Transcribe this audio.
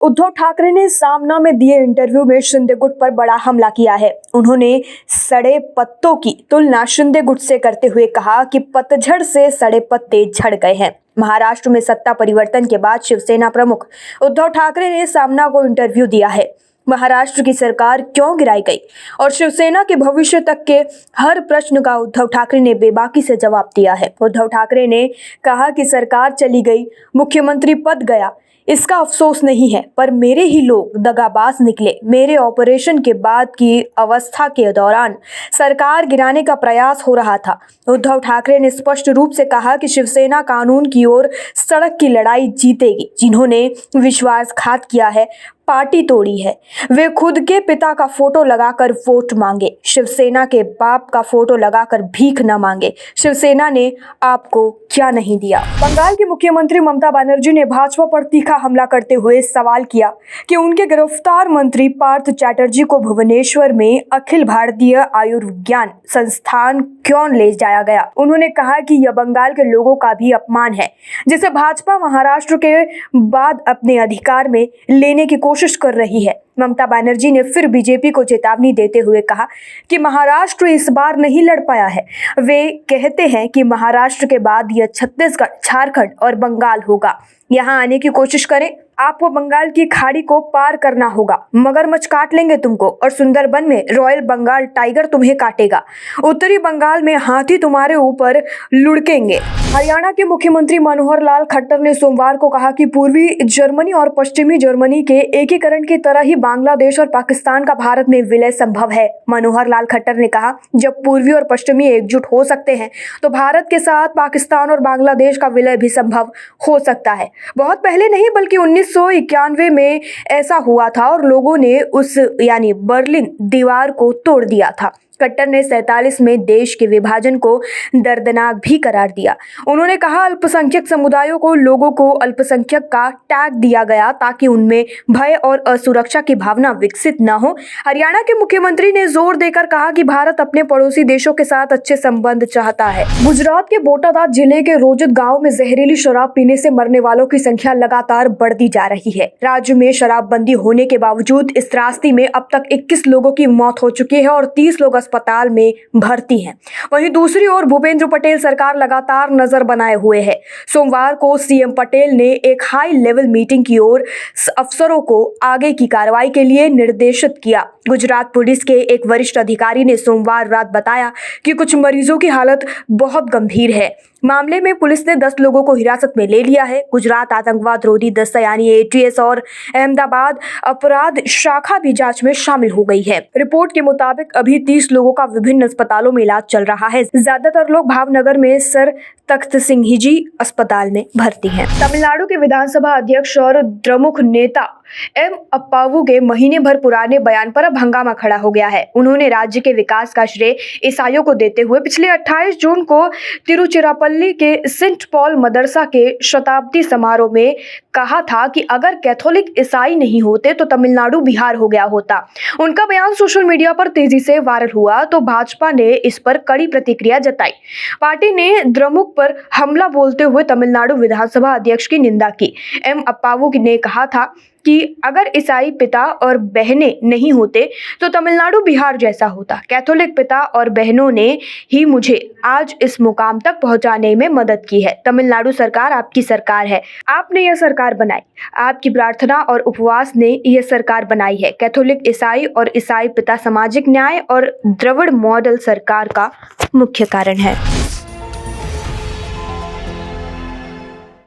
उद्धव ठाकरे ने सामना में दिए इंटरव्यू में शिंदे गुट पर बड़ा हमला किया है। उन्होंने सड़े पत्तों की तुलना शिंदे गुट से करते हुए कहा कि पतझड़ से सड़े पत्ते झड़ गए हैं। महाराष्ट्र में सत्ता परिवर्तन के बाद शिवसेना प्रमुख उद्धव ठाकरे ने सामना को इंटरव्यू दिया है। महाराष्ट्र की सरकार क्यों गिराई गई और शिवसेना के भविष्य तक के हर प्रश्न का उद्धव ठाकरे ने बेबाकी से जवाब दिया है। उद्धव ठाकरे ने कहा कि सरकार चली गई, मुख्यमंत्री पद गया, इसका अफसोस नहीं है, पर मेरे ही लोग दगाबाज निकले। मेरे ऑपरेशन के बाद की अवस्था के दौरान सरकार गिराने का प्रयास हो रहा था। उद्धव ठाकरे ने स्पष्ट रूप से कहा कि शिवसेना कानून की ओर सड़क की लड़ाई जीतेगी। जिन्होंने विश्वासघात किया है, पार्टी तोड़ी है, वे खुद के पिता का फोटो लगाकर वोट मांगे, शिवसेना के बाप का फोटो लगाकर भीख न मांगे। शिवसेना ने आपको क्या नहीं दिया। बंगाल की मुख्यमंत्री ममता बनर्जी ने भाजपा पर तीखा हमला करते हुए सवाल किया कि उनके गिरफ्तार मंत्री पार्थ चैटर्जी को भुवनेश्वर में अखिल भारतीय आयुर्विज्ञान संस्थान क्यों ले जाया गया। उन्होंने कहा कि यह बंगाल के लोगों का भी अपमान है, जिसे भाजपा महाराष्ट्र के बाद अपने अधिकार में लेने की कोशिश कर रही है। ममता बनर्जी ने फिर बीजेपी को चेतावनी देते हुए कहा कि महाराष्ट्र इस बार नहीं लड़ पाया है। वे कहते हैं कि महाराष्ट्र के बाद यह छत्तीसगढ़, झारखंड और बंगाल होगा। यहाँ आने की कोशिश करें, आपको बंगाल की खाड़ी को पार करना होगा। मगरमच्छ काट लेंगे तुमको और सुंदरबन में रॉयल बंगाल टाइगर तुम्हें काटेगा। उत्तरी बंगाल में हाथी तुम्हारे ऊपर लुढ़केंगे। हरियाणा के मुख्यमंत्री मनोहर लाल खट्टर ने सोमवार को कहा कि पूर्वी जर्मनी और पश्चिमी जर्मनी के एकीकरण की तरह ही बांग्लादेश और पाकिस्तान का भारत में विलय संभव है। मनोहर लाल खट्टर ने कहा, जब पूर्वी और पश्चिमी एकजुट हो सकते हैं तो भारत के साथ पाकिस्तान और बांग्लादेश का विलय भी संभव हो सकता है। बहुत पहले नहीं, बल्कि 1991 में ऐसा हुआ था और लोगों ने उस बर्लिन दीवार को तोड़ दिया था। खट्टर ने 47 में देश के विभाजन को दर्दनाक भी करार दिया। उन्होंने कहा, अल्पसंख्यक समुदायों को लोगों को अल्पसंख्यक का टैग दिया गया ताकि उनमें भय और असुरक्षा की भावना विकसित न हो। हरियाणा के मुख्यमंत्री ने जोर देकर कहा कि भारत अपने पड़ोसी देशों के साथ अच्छे संबंध चाहता है। गुजरात के बोटादात जिले के रोजत गांव में जहरीली शराब पीने से मरने वालों की संख्या लगातार बढ़ती जा रही है। राज्य में शराबबंदी होने के बावजूद इस त्रासदी में अब तक 21 लोगों की मौत हो चुकी है और 30 लोग अस्पताल में भर्ती हैं। वहीं दूसरी ओर भूपेंद्र पटेल सरकार लगातार नजर बनाए हुए है। सोमवार को सीएम पटेल ने एक हाई लेवल मीटिंग की ओर अफसरों को आगे की कार्रवाई के लिए निर्देशित किया। गुजरात पुलिस के एक वरिष्ठ अधिकारी ने सोमवार रात बताया कि कुछ मरीजों की हालत बहुत गंभीर है। मामले में पुलिस ने 10 लोगों को हिरासत में ले लिया है। गुजरात आतंकवाद रोधी दस्ता ATS और अहमदाबाद अपराध शाखा भी जांच में शामिल हो गई है। रिपोर्ट के मुताबिक अभी 30 लोगों का विभिन्न अस्पतालों में इलाज चल रहा है। ज्यादातर लोग भावनगर में सर तख्त सिंह जी अस्पताल में भर्ती हैं। तमिलनाडु के विधानसभा अध्यक्ष और द्रमुक नेता एम अप्पावू के महीने भर पुराने बयान पर अब हंगामा खड़ा हो गया है। उन्होंने राज्य के विकास का श्रेय ईसाइयों को देते हुए पिछले 28 जून को तिरुचिरापल्ली के सेंट पॉल मदरसा के शताब्दी समारोह में कहा था कि अगर कैथोलिक ईसाई नहीं होते तो तमिलनाडु बिहार हो गया होता। उनका बयान सोशल मीडिया पर तेजी से वायरल हुआ तो भाजपा ने इस पर कड़ी प्रतिक्रिया जताई। पार्टी ने द्रमुक पर हमला बोलते हुए तमिलनाडु विधानसभा अध्यक्ष की निंदा की। एम अप्पावू ने कहा था कि अगर ईसाई पिता और बहनें नहीं होते तो तमिलनाडु बिहार जैसा होता। कैथोलिक पिता और बहनों ने ही मुझे आज इस मुकाम तक पहुंचाने में मदद की है। तमिलनाडु सरकार आपकी सरकार है, आपने यह सरकार बनाई, आपकी प्रार्थना और उपवास ने यह सरकार बनाई है। कैथोलिक ईसाई और ईसाई पिता सामाजिक न्याय और द्रविड़ मॉडल सरकार का मुख्य कारण है।